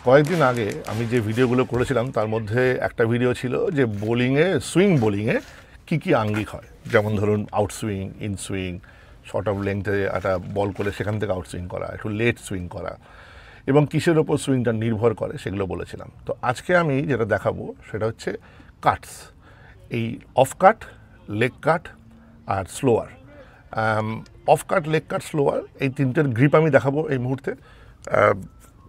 কয়েকদিন আগে আমি যে ভিডিওগুলো করেছিলাম তার মধ্যে একটা ভিডিও ছিল যে বোলিংয়ে সুইং বোলিংয়ে কী কী আঙ্গিক হয়, যেমন ধরুন out swing, in swing, short of লেংথে একটা বল করে সেখান থেকে আউট সুইং করা, একটু লেট সুইং করা এবং কিসের ওপর সুইংটা নির্ভর করে সেগুলো বলেছিলাম। তো আজকে আমি যেটা দেখাবো সেটা হচ্ছে কাটস, এই অফ কাট, লেগ কাট আর slower. Of cut, leg cut, slower এই তিনটের গ্রিপ আমি দেখাবো এই মুহূর্তে।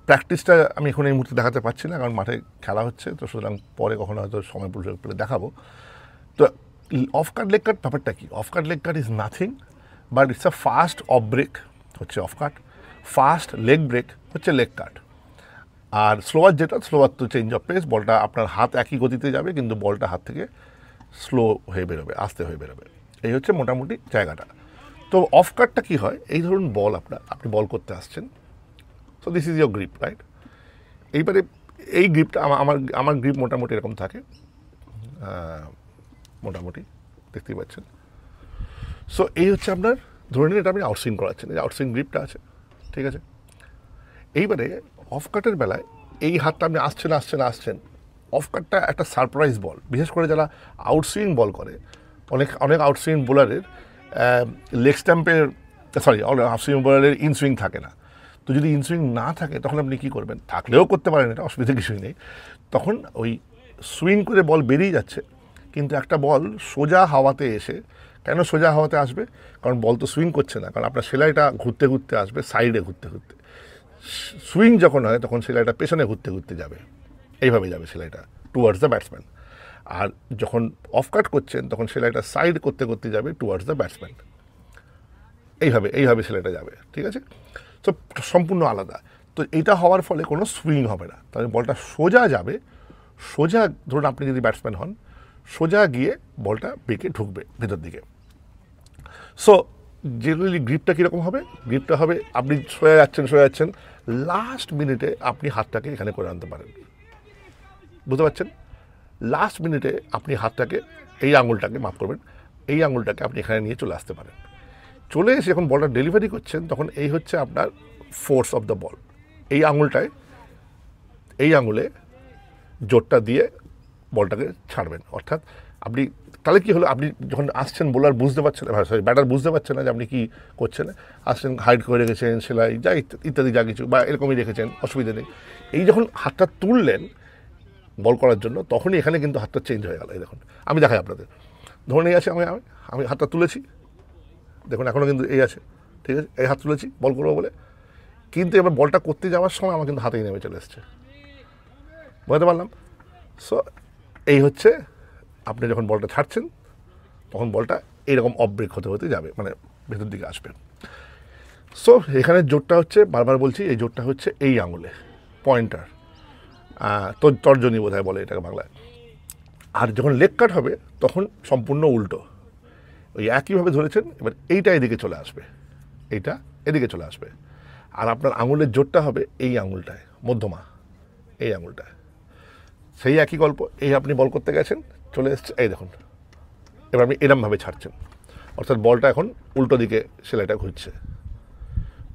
প্র্যাকটিসটা আমি এখন এই মুহূর্তে দেখাতে পারছি না, কারণ মাঠে খেলা হচ্ছে, তো সুতরাং পরে কখনো হয়তো সময় পেলে দেখাবো। তো অফ কাট, লেগ কাট ব্যাপারটা কি? Off cut, leg cut is nothing but it's a fast off break হচ্ছে off cut, fast leg break হচ্ছে লেগ কাট। আর স্লোয়ার যেটা, স্লোয়ার তো চেঞ্জ অফ পেস, বলটা আপনার হাত একই গতিতে যাবে কিন্তু বলটা হাত থেকে স্লো হয়ে বেরোবে, আস্তে হয়ে বেরোবে। এই হচ্ছে মোটামুটি জায়গাটা। তো অফ কাটটা কী হয়, এই ধরুন বল আপনি বল করতে আসছেন, so this is your grip, right? এইবারে এই গ্রিপটা আমার গ্রিপ মোটামুটি এরকম থাকে, মোটামুটি দেখতেই পাচ্ছেন। সো এই হচ্ছে আপনার, ধরে নিন এটা আপনি আউটসুইং করাচ্ছেন, এই আউটসুইং গ্রিপটা আছে, ঠিক আছে? এইবারে অফ কাটের বেলায় এই হাতটা আপনি আসছেন, অফ কাটটা একটা সারপ্রাইজ বল, বিশেষ করে যারা আউটসুইং বল করে। অনেক আউটসুইং বোলারের লেগ স্ট্যাম্পের আউটসুইং বোলারের ইনসুইং থাকে না। তো যদি ইনসুইং না থাকে তখন আপনি কী করবেন? থাকলেও করতে পারেন, এটা অসুবিধা কিছুই নেই। তখন ওই সুইং করে বল বেরিয়ে যাচ্ছে, কিন্তু একটা বল সোজা হাওয়াতে এসে, কেন সোজা হাওয়াতে আসবে? কারণ বল তো সুইং করছে না, কারণ আপনার সেলাইটা ঘুরতে ঘুরতে আসবে সাইডে ঘুরতে ঘুরতে। সুইং যখন হয় তখন সেলাইটা পেছনে ঘুরতে ঘুরতে যাবে, এইভাবে যাবে সেলাইটা টুয়ার্ডস দ্য ব্যাটসম্যান। আর যখন অফ কাট করছেন তখন সেলাইটা সাইড করতে করতে যাবে টুয়ার্ডস দ্য ব্যাটসম্যান, এইভাবে সেলাইটা যাবে, ঠিক আছে? তো সম্পূর্ণ আলাদা। তো এটা হওয়ার ফলে কোনো সুইং হবে না, তাহলে বলটা সোজা যাবে, সোজা ধরুন আপনি যদি ব্যাটসম্যান হন, সোজা গিয়ে বলটা বেঁকে ঢুকবে ভেতর দিকে। সো জেনারেলি গ্রিপটা কীরকম হবে? গ্রিপটা হবে আপনি সোজা যাচ্ছেন, লাস্ট মিনিটে আপনি হাতটাকে এখানে করে আনতে পারেন, বুঝতে পারছেন? লাস্ট মিনিটে আপনি হাতটাকে, এই আঙুলটাকে মাফ করবেন, এই আঙুলটাকে আপনি এখানে নিয়ে চলে আসতে পারেন। চলে এসে যখন বলটা ডেলিভারি করছেন তখন এই হচ্ছে আপনার ফোর্স অফ দ্য বল। এই আঙুলে জোরটা দিয়ে বলটাকে ছাড়বেন, অর্থাৎ আপনি তাহলে কী হলো, আপনি যখন আসছেন বোলার বুঝতে পারছেন, ব্যাটার বুঝতে পারছেন না যে আপনি কী করছেন। আসছেন, হাইড করে রেখেছেন সেলাই যা ইত্যাদি যা কিছু, বা এরকমই রেখেছেন, অসুবিধা নেই। এই যখন হাতটা তুললেন বল করার জন্য, তখনই এখানে কিন্তু হাতটা চেঞ্জ হয়ে গেল। এই দেখুন, আমি দেখাই আপনাদের, ধরে নিয়ে আছে আমি হাতটা তুলেছি, দেখুন এখনও কিন্তু এই আছে, ঠিক আছে? এই হাত তুলেছি বল করবো বলে, কিন্তু এবার বলটা করতে যাওয়ার সময় আমার কিন্তু হাতেই নেমে চলে এসছে, বুঝতে পারলাম? সো এই হচ্ছে, আপনি যখন বলটা ছাড়ছেন তখন বলটা এইরকম অফ ব্রেক হতে হতে যাবে, মানে ভেতর দিকে আসবে। সো এখানে জোরটা হচ্ছে, বারবার বলছি, এই জোরটা হচ্ছে এই আঙুলে, পয়েন্টার, তর্জনী বোধহয় বলে এটাকে বাংলায়। আর যখন লেগ কাট হবে তখন সম্পূর্ণ উল্টো, ওই একইভাবে ধরেছেন, এবার এইটা এদিকে চলে আসবে, এইটা এদিকে চলে আসবে। আর আপনার আঙুলের জোরটা হবে এই আঙুলটায়, মধ্যমা, এই আঙুলটায়। সেই একই গল্প, এই আপনি বল করতে গেছেন, চলে এসছে, এই দেখুন এবার আপনি এরমভাবে ছাড়ছেন, অর্থাৎ বলটা এখন উল্টো দিকে সেলাইটা ঘুরছে,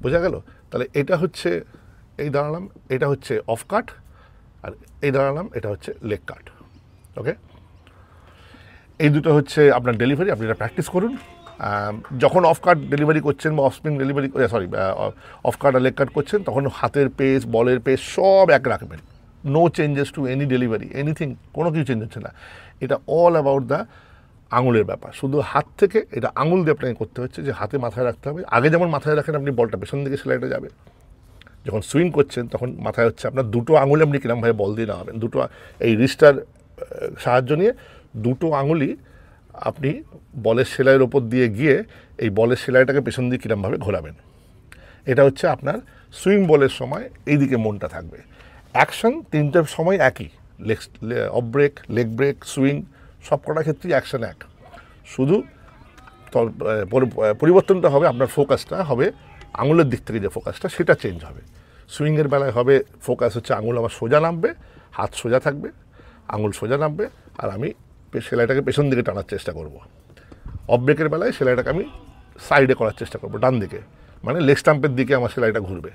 বোঝা গেল? তাহলে এটা হচ্ছে, এই দাঁড়ালাম, এটা হচ্ছে অফ কাট, আর এই দাঁড়ালাম, এটা হচ্ছে লেগ কাট। ওকে, এই দুটো হচ্ছে আপনার ডেলিভারি, আপনি এটা প্র্যাকটিস করুন। যখন অফ কাট ডেলিভারি করছেন বা off spin delivery, off cut আর লেগ কাট করছেন, তখন হাতের পেস, বলের পেস সব এক রাখবেন, no changes to any delivery, anything, কোনো কিছু চেঞ্জ হচ্ছে না। এটা অল অ্যাবাউট দ্য আঙুলের ব্যাপার, শুধু হাত থেকে এটা আঙুল দিয়ে আপনাকে করতে হচ্ছে, যে হাতে মাথায় রাখতে হবে। আগে যেমন মাথায় রাখেন আপনি, বলটা পেছন দিকে সেলাইটা যাবে, যখন সুইং করছেন তখন মাথায় হচ্ছে আপনার দুটো আঙুলে আপনি কিরমভাবে বল দিয়ে নামাবেন, দুটো এই রিস্টার সাহায্য নিয়ে দুটো আঙুলই আপনি বলের সেলাইয়ের ওপর দিয়ে গিয়ে এই বলের সেলাইটাকে পেছন দিয়ে কীরমভাবে ঘোরাবেন। এটা হচ্ছে আপনার সুইং বলের সময় এই দিকে মনটা থাকবে। অ্যাকশন তিনটের সময় একই, off break, leg break, swing, সব কটার ক্ষেত্রেই অ্যাকশন এক, শুধু পরিবর্তনটা হবে, আপনার ফোকাসটা হবে আঙুলের দিক থেকে, যে ফোকাসটা সেটা চেঞ্জ হবে। সুইংয়ের বেলায় হবে ফোকাস হচ্ছে আঙুল আমার সোজা নামবে, হাত সোজা থাকবে, আঙুল সোজা নামবে, আর আমি সেলাইটাকে পেছন দিকে টানার চেষ্টা করব। অফ ব্রেকের বেলায় সেলাইটাকে আমি সাইডে করার চেষ্টা করব, ডান দিকে, মানে লেগ স্টাম্পের দিকে আমার সেলাইটা ঘুরবে,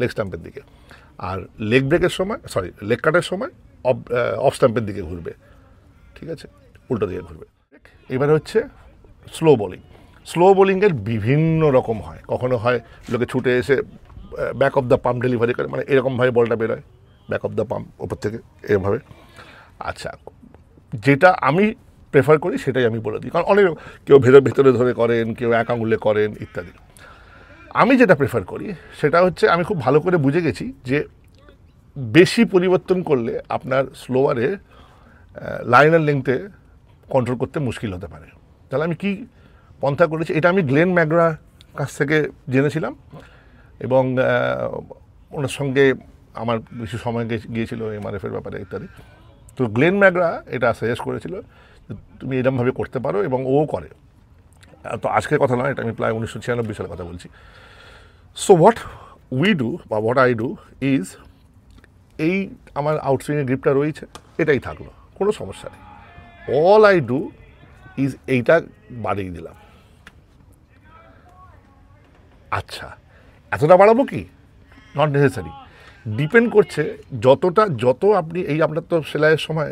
লেগ স্টাম্পের দিকে, আর লেগ ব্রেকের সময় লেগ কাটের সময় অফ স্টাম্পের দিকে ঘুরবে, ঠিক আছে, উল্টো দিকে ঘুরবে। এবারে হচ্ছে স্লো বোলিং। স্লো বোলিংয়ের বিভিন্ন রকম হয়, কখনো হয় লোকে ছুটে এসে back of the pump delivery করে, মানে এরকমভাবে বলটা বেরোয় ব্যাক অফ দ্য পাম্প ওপর থেকে এরকমভাবে। আচ্ছা, যেটা আমি প্রেফার করি সেটাই আমি বলে দিই, কারণ অনেক কেউ ভেতরে ধরে করেন, কেউ এক আঙুলে করেন ইত্যাদি। আমি যেটা প্রেফার করি সেটা হচ্ছে, আমি খুব ভালো করে বুঝে গেছি যে বেশি পরিবর্তন করলে আপনার স্লোয়ারে লাইনার লেংথে কন্ট্রোল করতে মুশকিল হতে পারে। তাহলে আমি কি পন্থা করেছি, এটা আমি গ্লেন ম্যাকগ্রার কাছ থেকে জেনেছিলাম, এবং ওনার সঙ্গে আমার বেশি সময় গিয়েছিল এমআরএফের ব্যাপারে ইত্যাদি। তো গ্লেন ম্যাকগ্রা এটা সাজেস্ট করেছিল তুমি এরকমভাবে করতে পারো, এবং ও করে। তো আজকের কথা নয়, এটা আমি প্রায় 1996 সালের কথা বলছি। সো হোয়াট উই ডু বা হোয়াট আই ডু ইজ, এই আমার আউটসুইংয়ের গ্রিপটা রয়েছে, এটাই থাকলো, কোনো সমস্যা নেই। অল আই ডু ইজ এইটা বাড়িয়ে দিলাম। আচ্ছা, এতটা বাড়াবো কি? নট নেসেসারি, ডিপেন্ড করছে যত আপনি এই, আপনার তো সেলাইয়ের সময়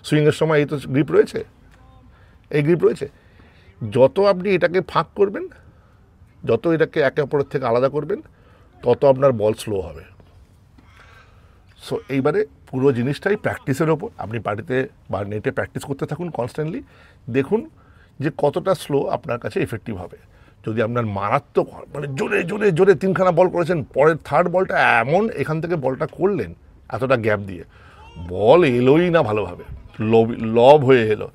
সুইংয়ের সময় এই তো গ্রিপ রয়েছে, এই গ্রিপ রয়েছে, যত আপনি এটাকে ফাঁক করবেন, যত এটাকে একে অপরের থেকে আলাদা করবেন, তত আপনার বল স্লো হবে। সো এইবারে পুরো জিনিসটাই প্র্যাকটিসের ওপর। আপনি বাড়িতে বা নেটে প্র্যাকটিস করতে থাকুন কনস্ট্যান্টলি, দেখুন যে কতটা স্লো আপনার কাছে এফেক্টিভ হবে। যদি আপনার মারাত্মক, মানে জোরে জোরে জোরে 3খানা বল করেছেন, পরের থার্ড বলটা এমন এখান থেকে বলটা করলেন এতটা গ্যাপ দিয়ে, বল এলোই না ভালোভাবে, লব হয়ে এলো,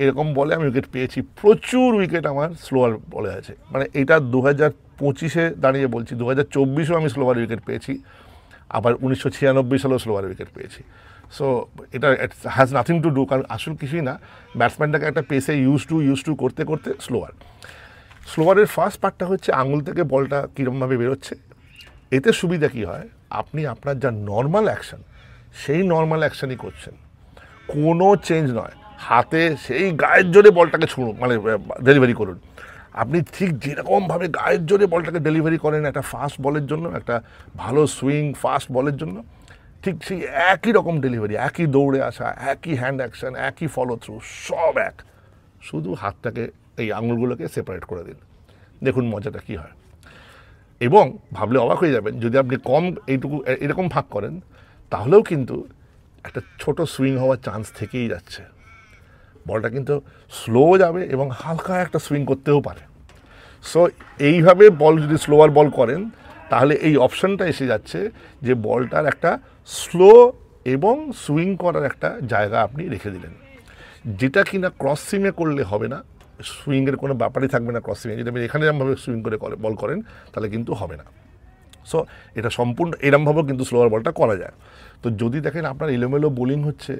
এরকম বলে আমি উইকেট পেয়েছি। প্রচুর উইকেট আমার স্লোয়ার বলে আছে, মানে এটা 2025-এ দাঁড়িয়ে বলছি, 2024-এও আমি স্লোয়ার উইকেট পেয়েছি, আবার 1996 সালেও স্লোয়ার উইকেট পেয়েছি। সো এটা হ্যাজ নাথিং টু ডু, কারণ আসল কিছুই না, ব্যাটসম্যানটাকে একটা পেসে ইউজ টু করতে করতে স্লোয়ারের ফার্স্ট পার্টটা হচ্ছে আঙুল থেকে বলটা কীরকমভাবে বেরোচ্ছে। এতে সুবিধা কী হয়, আপনি আপনার যা নর্মাল অ্যাকশন, সেই নর্মাল অ্যাকশনই করছেন, কোনো চেঞ্জ নয়। হাতে সেই গায়ের জোরে বলটাকে মানে ডেলিভারি করুন। আপনি ঠিক যেরকমভাবে গায়ের জোরে বলটাকে ডেলিভারি করেন একটা ফাস্ট বলের জন্য, একটা ভালো সুইং ফাস্ট বলের জন্য, ঠিক সেই একই রকম ডেলিভারি, একই দৌড়ে আসা, একই হ্যান্ড অ্যাকশন, একই ফলো থ্রু, সব এক, শুধু হাতটাকে, এই আঙুলগুলোকে সেপারেট করে দিন, দেখুন মজাটা কী হয়। এবং ভাবলে অবাক হয়ে যাবেন, যদি আপনি কম এরকম ভাগ করেন, তাহলেও কিন্তু একটা ছোট সুইং হওয়ার চান্স থেকেই যাচ্ছে। বলটা কিন্তু স্লো যাবে এবং হালকা একটা সুইং করতেও পারে। সো এইভাবে বল যদি স্লোয়ার বল করেন, তাহলে এই অপশানটা এসে যাচ্ছে যে বলটার একটা স্লো এবং সুইং করার একটা জায়গা আপনি রেখে দিলেন, যেটা কিনা ক্রস সিমে করলে হবে না। সুইংয়ের কোনো ব্যাপারই থাকবে না ক্রস সিমে। যদি আপনি এখানে এরমভাবে সুইং করে বল করেন, তাহলে কিন্তু হবে না। সো এটা সম্পূর্ণ এরমভাবেও কিন্তু স্লোয়ার বলটা করা যায়। তো যদি দেখেন আপনার এলোমেলো বোলিং হচ্ছে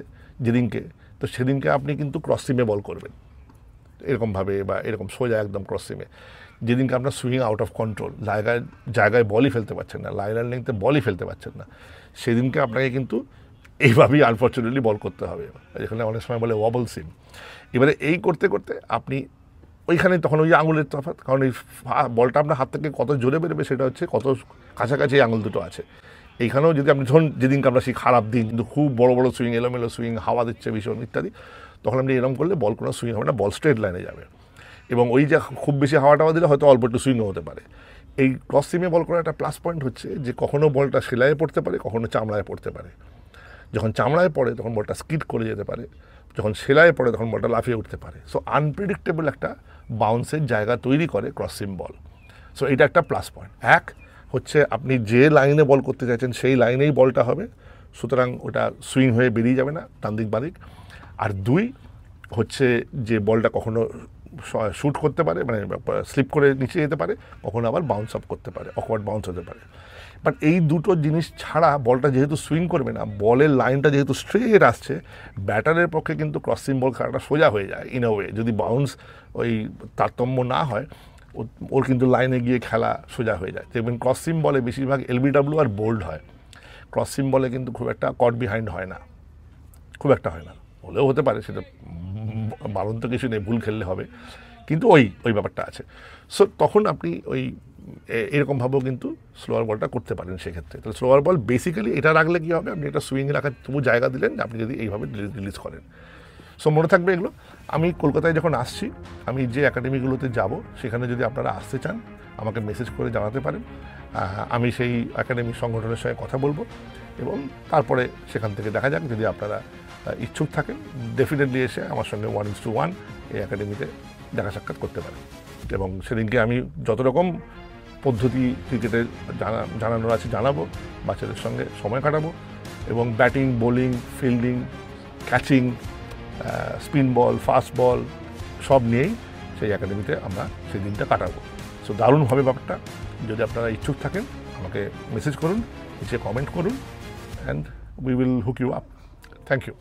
যেদিনকে, তো সেদিনকে আপনি কিন্তু ক্রস সিমে বল করবেন, এরকমভাবে বা এরকম সোজা একদম ক্রস সিমে। যেদিনকে আপনার সুইং আউট অফ কন্ট্রোল, জায়গায় বলই ফেলতে পারছেন না, লাইনার লেংথে বলই ফেলতে পারছেন না, সেদিনকে আপনাকে কিন্তু এইভাবেই আনফর্চুনেটলি বল করতে হবে। যেখানে অনেক সময় বলে ওয়াবল সিম। এবারে এই করতে করতে আপনি ওইখানে তখন ওই আঙুলের তফাৎ, কারণ এই বলটা আপনার হাত থেকে কত জোরে বেরোবে সেটা হচ্ছে কত কাছাকাছি এই আঙুল দুটো আছে। এইখানেও যদি আপনি ধরুন যেদিনকে আমরা সেই খারাপ দিন, কিন্তু খুব বড় বড় সুইং, এলোমেলো সুইং, হাওয়া দিচ্ছে ভীষণ ইত্যাদি, তখন আপনি এরকম করলে বল কোনো সুইং হবে না, বল স্ট্রেট লাইনে যাবে। এবং ওই যে খুব বেশি হাওয়া টাওয়া দিলে হয়তো অল্প একটু সুইংও হতে পারে। এই ক্রস সিমে বল করার একটা প্লাস পয়েন্ট হচ্ছে যে কখনও বলটা সেলাইয়ে পড়তে পারে, কখনও চামড়ায় পড়তে পারে। যখন চামড়ায় পড়ে তখন বলটা স্কিড করে যেতে পারে, যখন সেলাইয়ে পড়ে তখন বলটা লাফিয়ে উঠতে পারে। সো আনপ্রেডিক্টেবল একটা বাউন্সের জায়গা তৈরি করে ক্রস সিম বল। সো এটা একটা প্লাস পয়েন্ট। এক হচ্ছে আপনি যে লাইনে বল করতে চাইছেন সেই লাইনেই বলটা হবে, সুতরাং ওটা সুইং হয়ে বেরিয়ে যাবে না ডান দিক বাঁ দিক। আর দুই হচ্ছে যে বলটা কখনো শ্যুট করতে পারে, মানে স্লিপ করে নিচে যেতে পারে, কখনো আবার বাউন্স আপ করতে পারে, অকওয়ার্ড বাউন্স হতে পারে। বাট এই দুটো জিনিস ছাড়া বলটা যেহেতু সুইং করবে না, বলের লাইনটা যেহেতু স্ট্রেট আসছে, ব্যাটারের পক্ষে কিন্তু ক্রস সিম বল খেলাটা সোজা হয়ে যায় ইন আ ওয়ে। যদি বাউন্স ওই তারতম্য না হয়, ওর কিন্তু লাইনে গিয়ে খেলা সোজা হয়ে যায়। দেখবেন ক্রস সিম বলে বেশিরভাগ এলবিডব্লিউ আর বোল্ড হয়, ক্রস সিম বলে কিন্তু খুব একটা কট বিহাইন্ড হয় না, খুব একটা হয় না, হলেও হতে পারে, সেটা বারণ তো কিছু নেই, ভুল খেললে হবে, কিন্তু ওই ব্যাপারটা আছে। সো তখন আপনি ওই এরকমভাবেও কিন্তু স্লোয়ার বলটা করতে পারেন সেক্ষেত্রে। তাহলে স্লোয়ার বল বেসিক্যালি এটা রাখলে কী হবে, আপনি এটা সুইং রাখার তবু জায়গা দিলেন, আপনি যদি এইভাবে রিলিজ করেন। সো মনে থাকবে এগুলো। আমি কলকাতায় যখন আসছি, আমি যে একাডেমিগুলোতে যাব সেখানে যদি আপনারা আসতে চান আমাকে মেসেজ করে জানাতে পারেন। আমি সেই একাডেমি সংগঠনের সঙ্গে কথা বলবো এবং তারপরে সেখান থেকে দেখা যাক। যদি আপনারা ইচ্ছুক থাকেন ডেফিনেটলি এসে আমার সঙ্গে 1:1 এই একাডেমিতে দেখা সাক্ষাৎ করতে পারেন। এবং সেদিনকে আমি যত রকম পদ্ধতি ক্রিকেটে জানানোর আছে জানাবো, বাচ্চাদের সঙ্গে সময় কাটাবো এবং batting, bowling, fielding, catching, spin ball, fast ball সব নিয়েই সেই একাডেমিতে আমরা সেই দিনটা কাটাবো। সো দারুণ হবে ব্যাপারটা। যদি আপনারা ইচ্ছুক থাকেন আমাকে মেসেজ করুন, নিচে কমেন্ট করুন, and we will hook you up. Thank you.